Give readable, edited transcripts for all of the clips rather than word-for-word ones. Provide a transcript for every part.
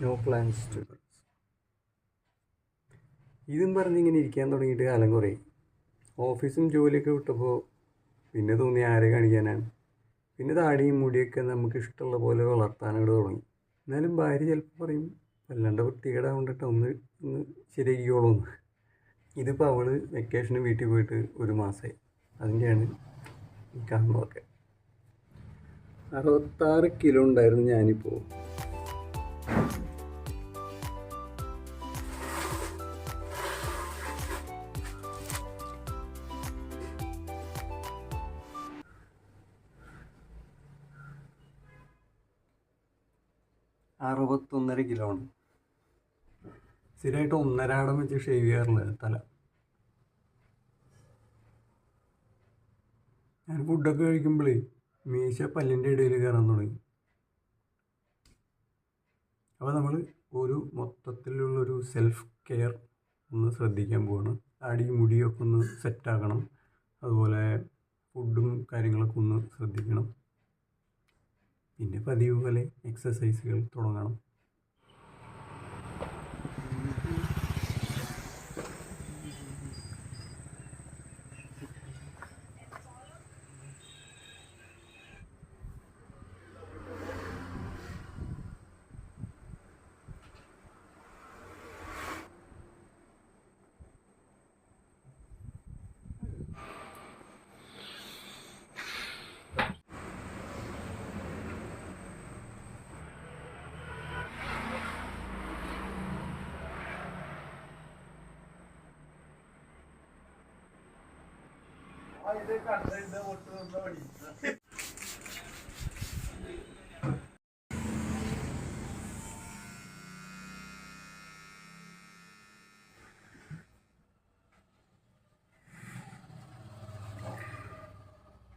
No plans to. ഇതും പറഞ്ഞിങ്ങനെ ഇരിക്കാൻ തുടങ്ങിയിട്ട് കാലം കുറേ. ഓഫീസും ജോലിയൊക്കെ വിട്ടപ്പോൾ പിന്നെ തോന്നി ആരെ കാണിക്കാനാണ്. പിന്നെ താടിയും മുടിയൊക്കെ നമുക്ക് ഇഷ്ടമുള്ള പോലെ വളർത്താനായിട്ട് തുടങ്ങി. എന്നാലും ഭാര്യ ചിലപ്പോൾ പറയും വല്ലാണ്ട് വൃത്തികേടാവണ്ടിട്ട് ഒന്ന് ശരിയാക്കിക്കോളൂന്ന്. ഇതിപ്പോൾ അവൾ വെക്കേഷന് വീട്ടിൽ പോയിട്ട് 1 മാസമായി. അതിൻ്റെയാണ് ഈ കാണുന്നതൊക്കെ. 66 കിലോ ഉണ്ടായിരുന്നു ഞാനിപ്പോൾ. അറുപത്തൊന്നര കിലോ ആണ്. സ്ഥിരമായിട്ട് ഒന്നരാടം വെച്ച് ഷേവ് ചെയ്യാറുള്ളത് തല. ഞാൻ ഫുഡൊക്കെ കഴിക്കുമ്പോഴേ മീശ പല്ലിൻ്റെ ഇടയിൽ കയറാൻ തുടങ്ങി. അപ്പോൾ നമ്മൾ ഒരു മൊത്തത്തിലുള്ളൊരു സെൽഫ് കെയർ ഒന്ന് ശ്രദ്ധിക്കാൻ പോവാണ്. താടി മുടിയൊക്കെ ഒന്ന് സെറ്റാക്കണം. അതുപോലെ ഫുഡും കാര്യങ്ങളൊക്കെ ഒന്ന് ശ്രദ്ധിക്കണം. പിന്നെ പതിവ് പോലെ എക്സസൈസുകൾ തുടങ്ങണം.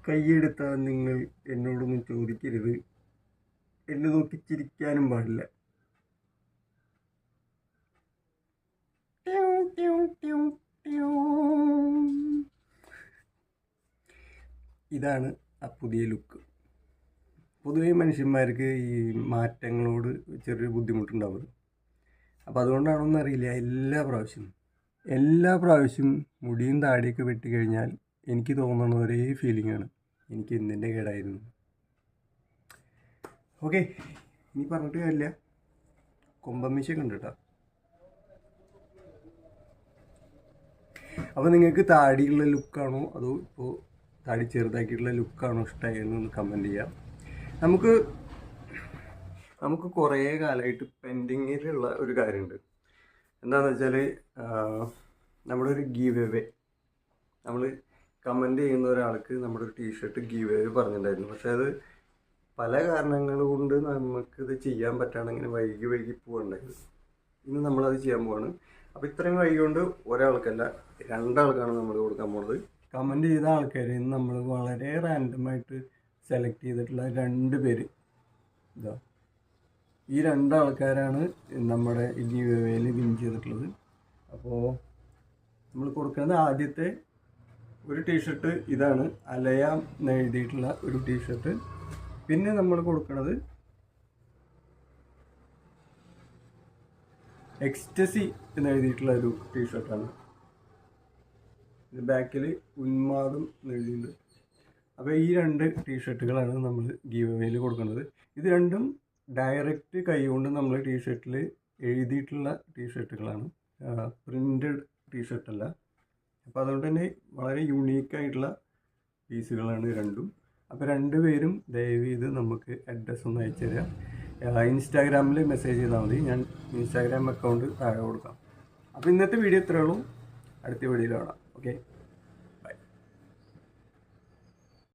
കൈയെടുത്താൽ നിങ്ങൾ എന്നോടൊന്നും ചോദിക്കരുത്. എന്നെ നോക്കി ചിരിക്കാനും പാടില്ല. ഇതാണ് ആ പുതിയ ലുക്ക്. പൊതുവേ മനുഷ്യന്മാർക്ക് ഈ മാറ്റങ്ങളോട് ചെറിയൊരു ബുദ്ധിമുട്ടുണ്ടാവും. അപ്പോൾ അതുകൊണ്ടാണോന്നും അറിയില്ല, എല്ലാ പ്രാവശ്യം മുടിയും താടിയൊക്കെ വെട്ടിക്കഴിഞ്ഞാൽ എനിക്ക് തോന്നുന്ന ഒരേ ഫീലിംഗാണ്, എനിക്ക് എന്തിൻ്റെ കേടായിരുന്നു. ഓക്കെ, ഇനി പറഞ്ഞിട്ട് കാര്യമില്ല. കൊമ്പമ്മീശയൊക്കെ ഉണ്ട് കേട്ടോ. അപ്പോൾ നിങ്ങൾക്ക് താടിയുള്ള ലുക്കാണോ അതോ ഇപ്പോൾ താടി ചെറുതാക്കിയിട്ടുള്ള ലുക്കാണോ ഇഷ്ടമായെന്നൊന്ന് കമൻറ്റ് ചെയ്യാം. നമുക്ക് കുറേ കാലമായിട്ട് പെൻഡിങ്ങിലുള്ള ഒരു കാര്യമുണ്ട്. എന്താണെന്ന് വെച്ചാൽ നമ്മുടെ ഒരു ഗീവ് അവേ, നമ്മൾ കമൻറ്റ് ചെയ്യുന്ന ഒരാൾക്ക് നമ്മുടെ ഒരു ടീഷർട്ട് ഗീവ് അവേ പറഞ്ഞിട്ടുണ്ടായിരുന്നു. പക്ഷേ അത് പല കാരണങ്ങൾ കൊണ്ട് നമുക്കിത് ചെയ്യാൻ പറ്റാണെങ്കിൽ വൈകി പോകണ്ടായിരുന്നു. ഇന്ന് നമ്മളത് ചെയ്യാൻ പോവാണ്. അപ്പോൾ ഇത്രയും വൈകി കൊണ്ട് ഒരാൾക്കല്ല 2 ആൾക്കാണ് നമ്മൾ കൊടുക്കാൻ പോകുന്നത്. കമൻറ്റ് ചെയ്ത ആൾക്കാർ ഇന്ന് നമ്മൾ വളരെ റാൻഡമായിട്ട് സെലക്ട് ചെയ്തിട്ടുള്ള 2 പേര് ഇതാ. ഈ 2 ആൾക്കാരാണ് നമ്മുടെ ഈ ഗീവ് അവേയിൽ വിൻ ചെയ്തിട്ടുള്ളത്. അപ്പോൾ നമ്മൾ കൊടുക്കുന്നത് ആദ്യത്തെ ഒരു ടീഷർട്ട് ഇതാണ്, അലയാം എന്ന് എഴുതിയിട്ടുള്ള ഒരു ടീഷർട്ട്. പിന്നെ നമ്മൾ കൊടുക്കുന്നത് എക്സ്റ്റസി എന്ന് എഴുതിയിട്ടുള്ള ഒരു ടീഷർട്ടാണ്. ഇത് ബാക്കിൽ ഉന്മാദം എന്ന് എഴുതിയിട്ടുണ്ട്. അപ്പോൾ ഈ 2 ടീഷർട്ടുകളാണ് നമ്മൾ ഗീവ് അവേയിൽ കൊടുക്കുന്നത്. ഇത് രണ്ടും ഡയറക്റ്റ് കൈകൊണ്ട് നമ്മൾ ടീഷർട്ടിൽ എഴുതിയിട്ടുള്ള ടീഷർട്ടുകളാണ്, പ്രിൻ്റഡ് ടീഷർട്ടല്ല. അപ്പോൾ അതുകൊണ്ട് തന്നെ വളരെ യുണീക്കായിട്ടുള്ള പീസുകളാണ് രണ്ടും. അപ്പോൾ 2 പേരും ദയവ് ചെയ്ത് നമുക്ക് അഡ്രസ്സ് ഒന്ന് അയച്ചു തരാം. ഇൻസ്റ്റാഗ്രാമിൽ മെസ്സേജ് ചെയ്താൽ മതി. ഞാൻ ഇൻസ്റ്റാഗ്രാം അക്കൗണ്ട് താഴെ കൊടുക്കാം. അപ്പോൾ ഇന്നത്തെ വീഡിയോ ഇത്രയേ ഉള്ളൂ. അടുത്ത വീഡിയോയിൽ കാണാം. ഓക്കെ.